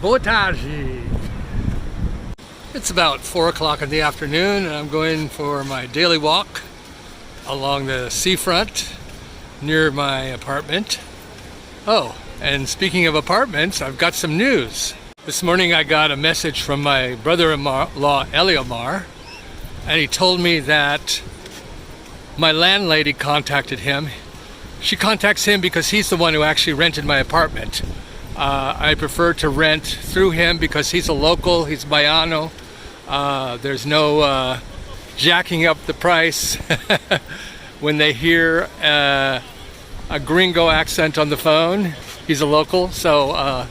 Boa tarde. It's about 4 o'clock in the afternoon and I'm going for my daily walk along the seafront near my apartment. Oh, and speaking of apartments, I've got some news. This morning I got a message from my brother-in-law, Eliomar, and he told me that my landlady contacted him. She contacts him because he's the one who actually rented my apartment. I prefer to rent through him because he's a local, he's Baiano. There's no jacking up the price when they hear a gringo accent on the phone. He's a local, so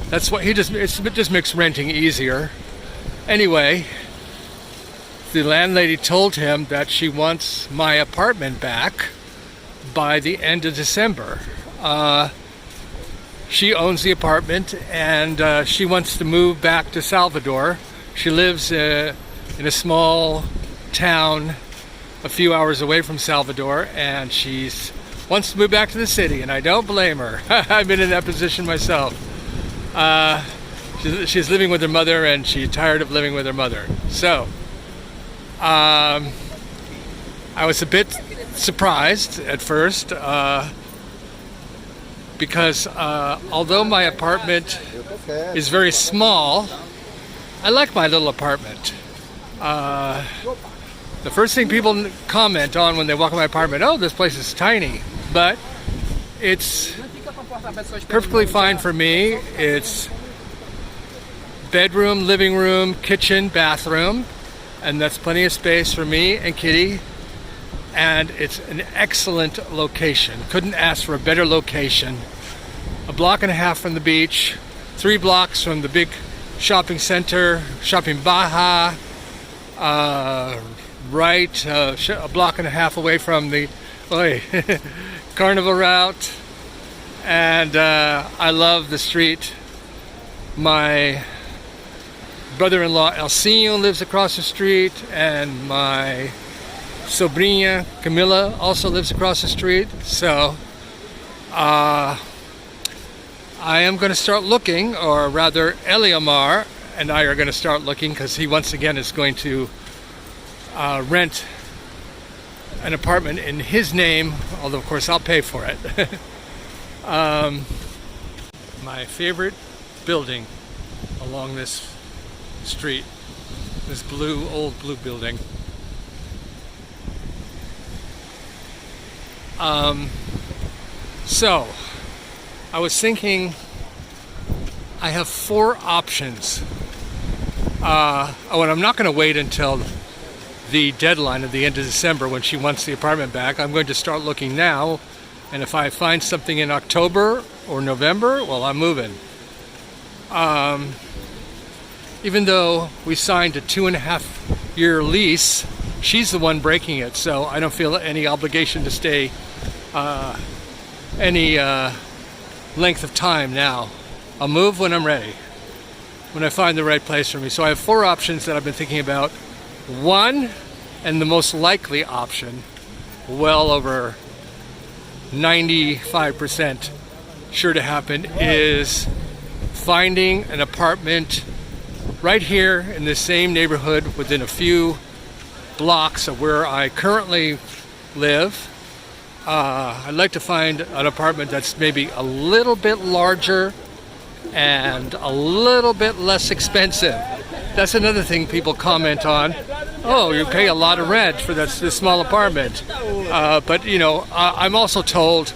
that's what it just makes renting easier. Anyway, the landlady told him that she wants my apartment back by the end of December. She owns the apartment and she wants to move back to Salvador. She lives in a small town a few hours away from Salvador, and she wants to move back to the city, and I don't blame her. I've been in that position myself. She's living with her mother and she's tired of living with her mother. So I was a bit surprised at first because although my apartment is very small, I like my little apartment. The first thing people comment on when they walk in my apartment, oh, this place is tiny, but it's perfectly fine for me. It's bedroom, living room, kitchen, bathroom, and that's plenty of space for me and Kitty. And it's an excellent location. Couldn't ask for a better location. A block and a half from the beach, 3 blocks from the big shopping center, Shopping Baja, right a block and a half away from the Carnival route. And I love the street. My brother-in-law Elcinho lives across the street, and my Sobrina Camila also lives across the street. So I am going to start looking, or rather Eliomar and I are going to start looking, because he once again is going to rent an apartment in his name, although of course I'll pay for it. My favorite building along this street, this old blue building. So I was thinking I have 4 options. And I'm not going to wait until the deadline at the end of December when she wants the apartment back. I'm going to start looking now, and if I find something in October or November, well, I'm moving. Even though we signed a 2.5-year lease, she's the one breaking it, so I don't feel any obligation to stay any length of time now. I'll move when I'm ready, when I find the right place for me. So I have 4 options that I've been thinking about. One, and the most likely option, well over 95% sure to happen, is finding an apartment right here in the same neighborhood within a few blocks of where I currently live. I'd like to find an apartment that's maybe a little bit larger and a little bit less expensive. That's another thing people comment on. Oh, you pay a lot of rent for this small apartment. But you know, I'm also told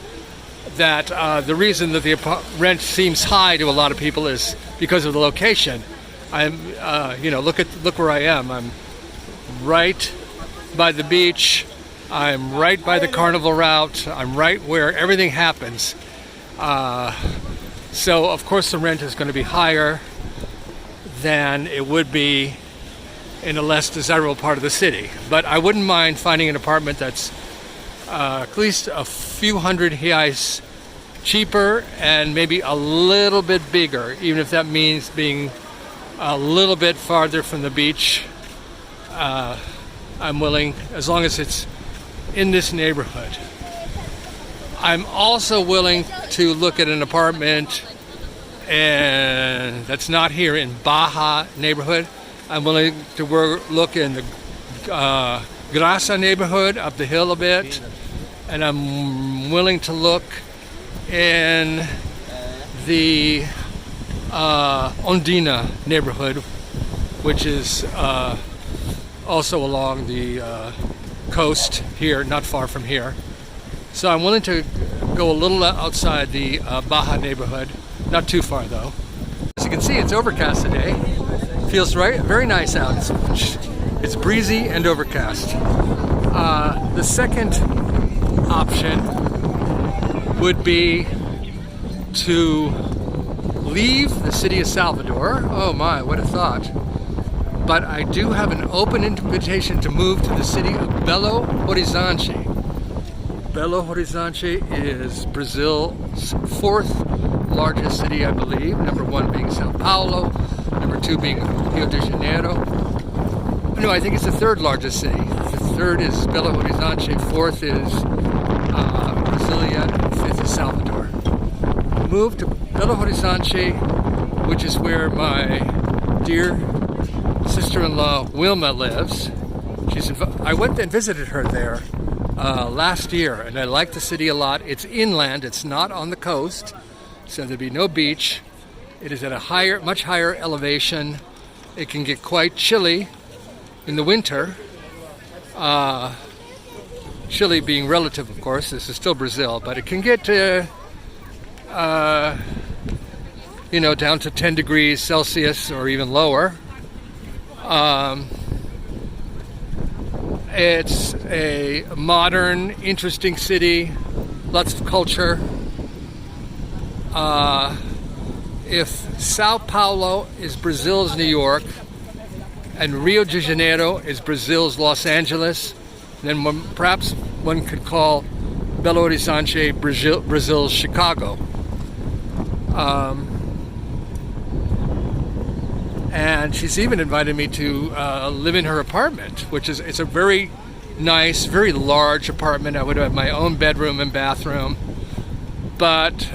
that the reason that the rent seems high to a lot of people is because of the location. Look where I am. I'm right by the beach. I'm right by the Carnival route. I'm right where everything happens. So of course the rent is going to be higher than it would be in a less desirable part of the city. But I wouldn't mind finding an apartment that's at least a few hundred reais cheaper and maybe a little bit bigger, even if that means being a little bit farther from the beach. I'm willing, as long as it's in this neighborhood. I'm also willing to look at an apartment and that's not here in Baja neighborhood. I'm willing to look in the Grasa neighborhood up the hill a bit, and I'm willing to look in the Ondina neighborhood, which is also along the coast here, not far from here. So I'm willing to go a little outside the Baja neighborhood, not too far though. As you can see, it's overcast today. Feels very nice out. It's breezy and overcast. The second option would be to leave the city of Salvador. Oh my, what a thought. But I do have an open invitation to move to the city of Belo Horizonte. Belo Horizonte is Brazil's fourth largest city, I believe. Number one being Sao Paulo, number two being Rio de Janeiro. No, I think it's the third largest city. The third is Belo Horizonte, fourth is Brasilia, and fifth is Salvador. Moved to Belo Horizonte, which is where my dear sister-in-law Wilma lives. I went and visited her there last year, and I like the city a lot. It's inland, it's not on the coast, so there'd be no beach. It is at a much higher elevation. It can get quite chilly in the winter. Chilly being relative, of course. This is still Brazil, but it can get down to 10 degrees Celsius or even lower. It's a modern, interesting city, lots of culture. If Sao Paulo is Brazil's New York and Rio de Janeiro is Brazil's Los Angeles, then perhaps one could call Belo Horizonte Brazil's Chicago. And she's even invited me to live in her apartment, it's a very nice, very large apartment. I would have my own bedroom and bathroom, but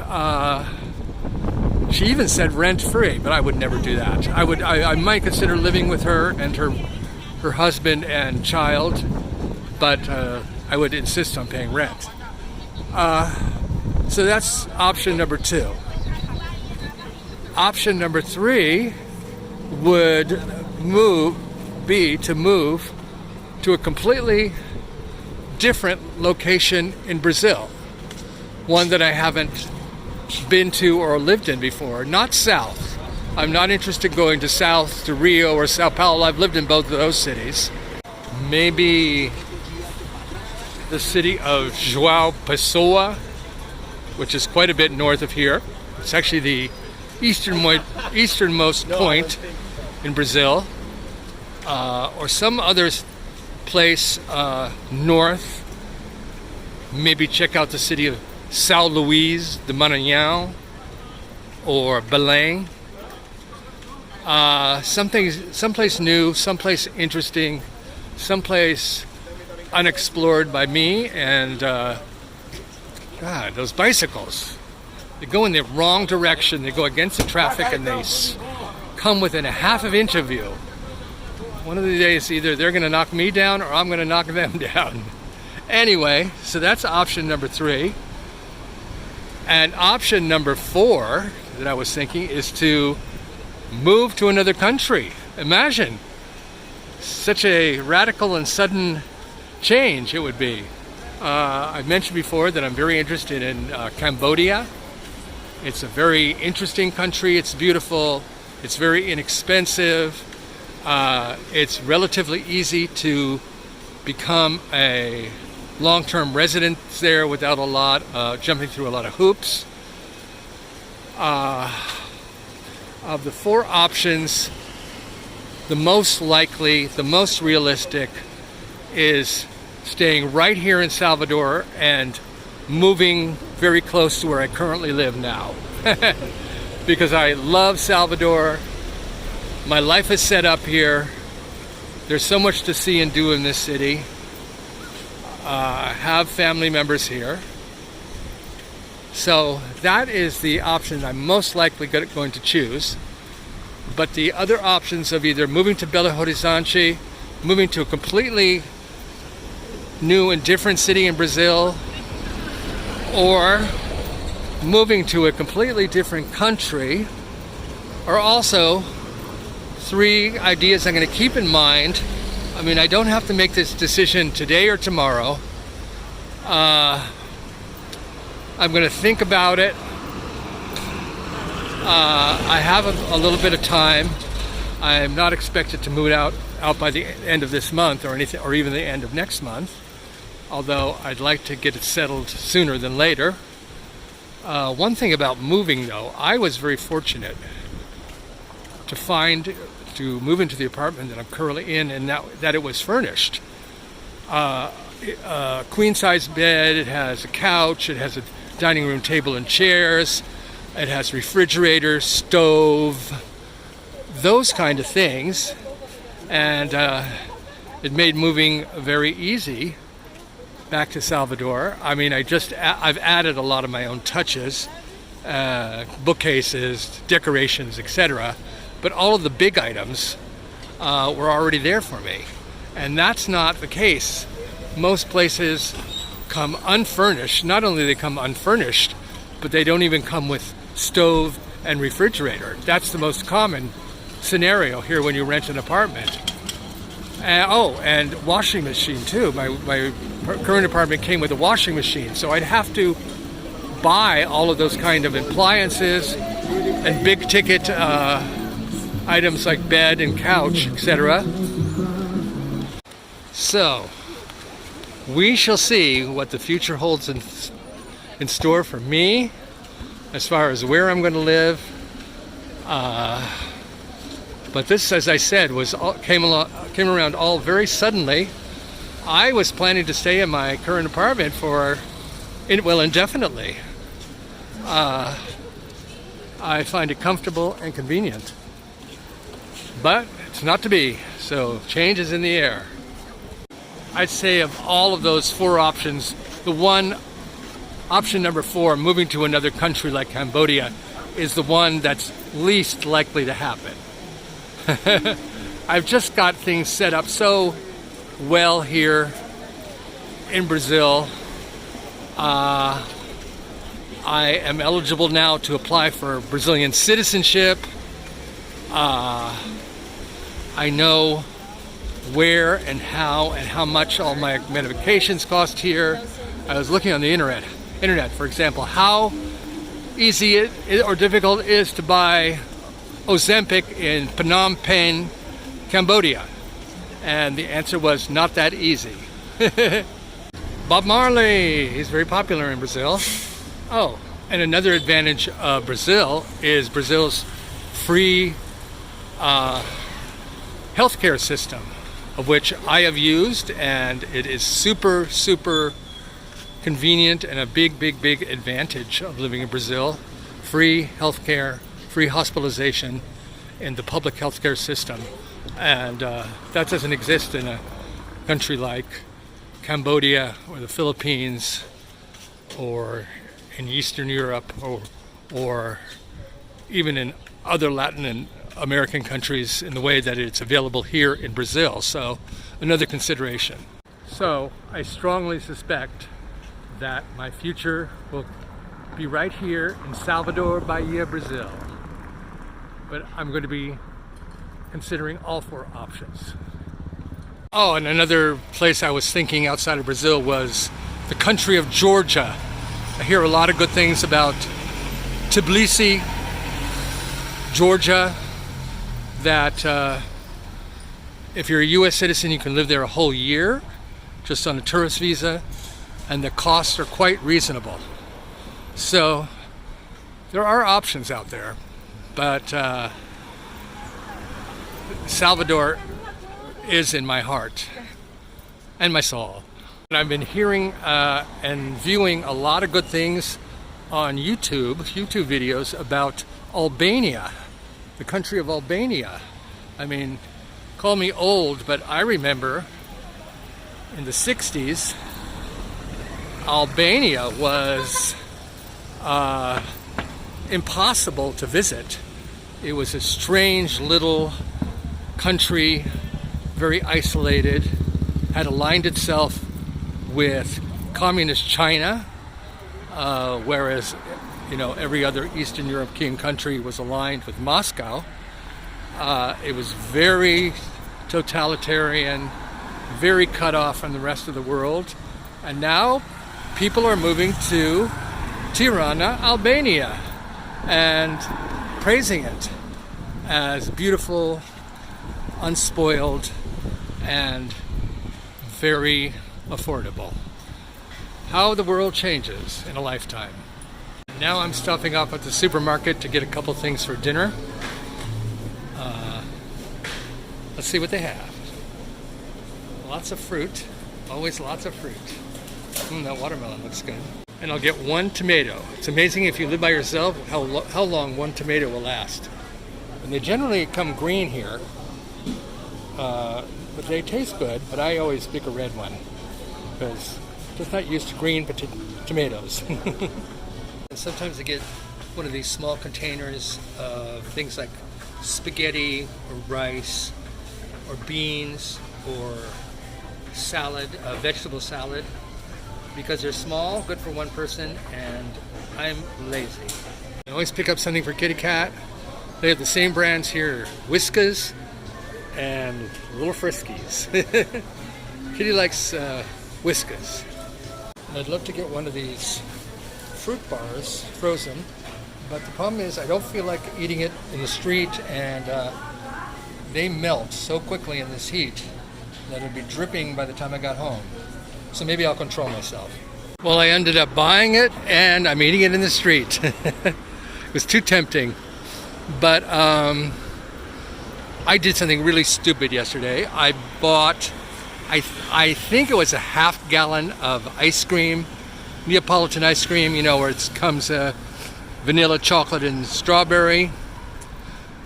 she even said rent-free, but I would never do that. I might consider living with her and her husband and child, but I would insist on paying rent. So that's option number two. Option number three would be to move to a completely different location in Brazil, one that I haven't been to or lived in before. Not south. I'm not interested in going to south, to Rio or Sao Paulo. I've lived in both of those cities. Maybe the city of João Pessoa, which is quite a bit north of here. It's actually the easternmost point in Brazil, or some other place north. Maybe check out the city of São Luís de Maranhão or Belém. Someplace new, someplace interesting, someplace unexplored by me. And God, those bicycles, they go in the wrong direction. They go against the traffic and they come within a half of inch of you. One of the days, either they're going to knock me down or I'm going to knock them down. Anyway, so that's option number three. And option number four that I was thinking is to move to another country. Imagine such a radical and sudden change it would be. I've mentioned before that I'm very interested in Cambodia. It's a very interesting country. It's beautiful. It's very inexpensive. It's relatively easy to become a long-term resident there without a lot jumping through a lot of hoops. Of the four options, the most likely, the most realistic is staying right here in Salvador and moving very close to where I currently live now. Because I love Salvador. My life is set up here. There's so much to see and do in this city. I have family members here. So that is the option I'm most likely going to choose. But the other options of either moving to Belo Horizonte, moving to a completely new and different city in Brazil, or moving to a completely different country are also three ideas I'm going to keep in mind. I mean, I don't have to make this decision today or tomorrow. I'm going to think about it. I have a little bit of time. I'm not expected to move out by the end of this month or anything, or even the end of next month. Although I'd like to get it settled sooner than later. One thing about moving, though, I was very fortunate to move into the apartment that I'm currently in, and that it was furnished. Queen size bed, it has a couch, it has a dining room table and chairs, it has refrigerator, stove, those kind of things, and it made moving very easy back to Salvador. I mean, I've added a lot of my own touches, bookcases, decorations, etc. But all of the big items were already there for me. And that's not the case. Most places come unfurnished. Not only they come unfurnished, but they don't even come with stove and refrigerator. That's the most common scenario here when you rent an apartment. And washing machine too. My current apartment came with a washing machine, so I'd have to buy all of those kind of appliances and big ticket items like bed and couch, etc. So we shall see what the future holds in store for me as far as where I'm going to live. But this, as I said, came around all very suddenly. I was planning to stay in my current apartment indefinitely. I find it comfortable and convenient. But it's not to be, so change is in the air. I'd say of all of those four options, option number 4, moving to another country like Cambodia, is the one that's least likely to happen. I've just got things set up so well here in Brazil. I am eligible now to apply for Brazilian citizenship. I know where and how much all my medications cost here. I was looking on the internet, for example, how easy or difficult it is to buy Ozempic in Phnom Penh, Cambodia. And the answer was not that easy. Bob Marley, he's very popular in Brazil. Oh, and another advantage of Brazil is Brazil's free healthcare system, of which I have used, and it is super, super convenient and a big advantage of living in Brazil. Free healthcare, free hospitalization in the public healthcare system. And that doesn't exist in a country like Cambodia or the Philippines or in Eastern Europe or even in other Latin and American countries in the way that it's available here in Brazil. So another consideration. So I strongly suspect that my future will be right here in Salvador, Bahia, Brazil. But I'm going to be considering all four options. Oh, and another place I was thinking outside of Brazil was the country of Georgia. I hear a lot of good things about Tbilisi, Georgia, that if you're a U.S. citizen, you can live there a whole year just on a tourist visa, and the costs are quite reasonable. So there are options out there, but Salvador is in my heart and my soul. And I've been hearing and viewing a lot of good things on YouTube videos about Albania, the country of Albania. I mean, call me old, but I remember in the 60s, Albania was impossible to visit. It was a strange little country, very isolated, had aligned itself with communist China, whereas every other Eastern European country was aligned with Moscow. It was very totalitarian, very cut off from the rest of the world, and now people are moving to Tirana, Albania, and praising it as beautiful, unspoiled, and very affordable. How the world changes in a lifetime. Now I'm stopping off at the supermarket to get a couple things for dinner. Let's see what they have. Lots of fruit. Always lots of fruit. That watermelon looks good. And I'll get one tomato. It's amazing if you live by yourself how long one tomato will last. And they generally come green here, but they taste good. But I always pick a red one because I'm just not used to green tomatoes. And sometimes I get one of these small containers of things like spaghetti or rice or beans or salad, vegetable salad, because they're small, good for one person, and I'm lazy. I always pick up something for Kitty Cat. They have the same brands here, Whiskas and Little Friskies. Kitty likes Whiskas. And I'd love to get one of these fruit bars, frozen, but the problem is I don't feel like eating it in the street, and they melt so quickly in this heat that it'd be dripping by the time I got home. So maybe I'll control myself. Well, I ended up buying it, and I'm eating it in the street. It was too tempting. But I did something really stupid yesterday. I bought, I think it was a half gallon of ice cream, Neapolitan ice cream, where it comes vanilla, chocolate, and strawberry.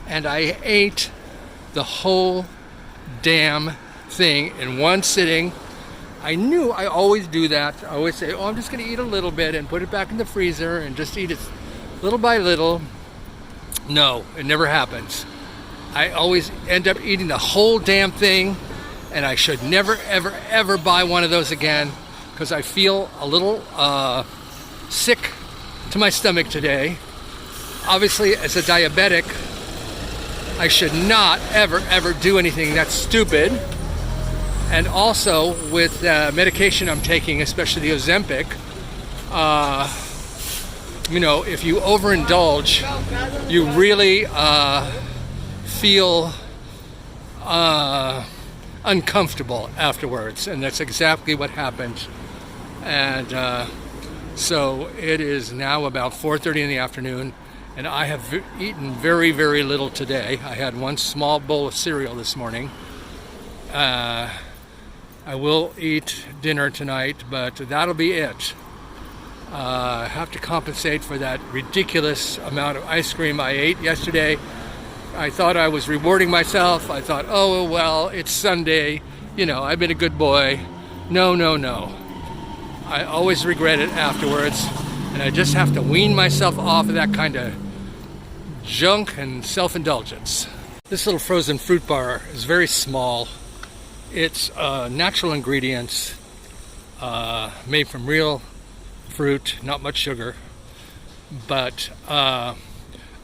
And I ate the whole damn thing in one sitting. I knew I always do that. I always say, I'm just going to eat a little bit and put it back in the freezer and just eat it little by little. No, it never happens. I always end up eating the whole damn thing, and I should never, ever, ever buy one of those again because I feel a little sick to my stomach today. Obviously, as a diabetic, I should not ever, ever do anything that's stupid. And also with medication I'm taking, especially the Ozempic, if you overindulge, you really feel uncomfortable afterwards, and that's exactly what happened. And so it is now about 4:30 in the afternoon, and I have eaten very, very little today. I had one small bowl of cereal this morning. I will eat dinner tonight, but that'll be it. I have to compensate for that ridiculous amount of ice cream I ate yesterday. I thought I was rewarding myself. I thought, oh, well, it's Sunday. I've been a good boy. No. I always regret it afterwards, and I just have to wean myself off of that kind of junk and self-indulgence. This little frozen fruit bar is very small. It's natural ingredients, made from real fruit, not much sugar. But, I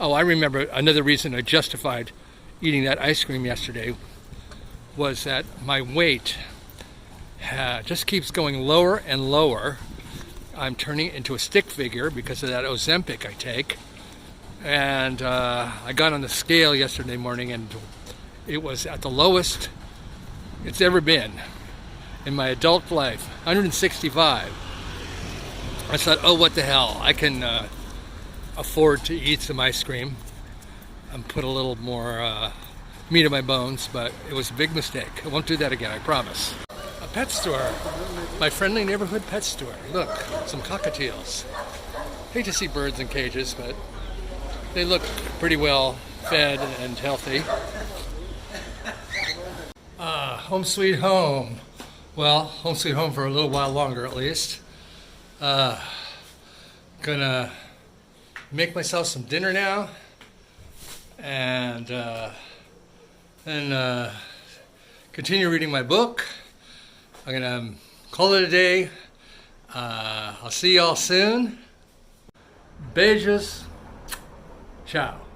remember another reason I justified eating that ice cream yesterday was that my weight just keeps going lower and lower. I'm turning into a stick figure because of that Ozempic I take. And I got on the scale yesterday morning, and it was at the lowest it's ever been in my adult life, 165. I thought, oh, what the hell? I can afford to eat some ice cream and put a little more meat on my bones, but it was a big mistake. I won't do that again, I promise. A pet store, my friendly neighborhood pet store. Look, some cockatiels. Hate to see birds in cages, but they look pretty well fed and healthy. Home sweet home. Well, home sweet home for a little while longer at least. Gonna make myself some dinner now, and then continue reading my book. I'm gonna call it a day. I'll see y'all soon. Beijos. Ciao.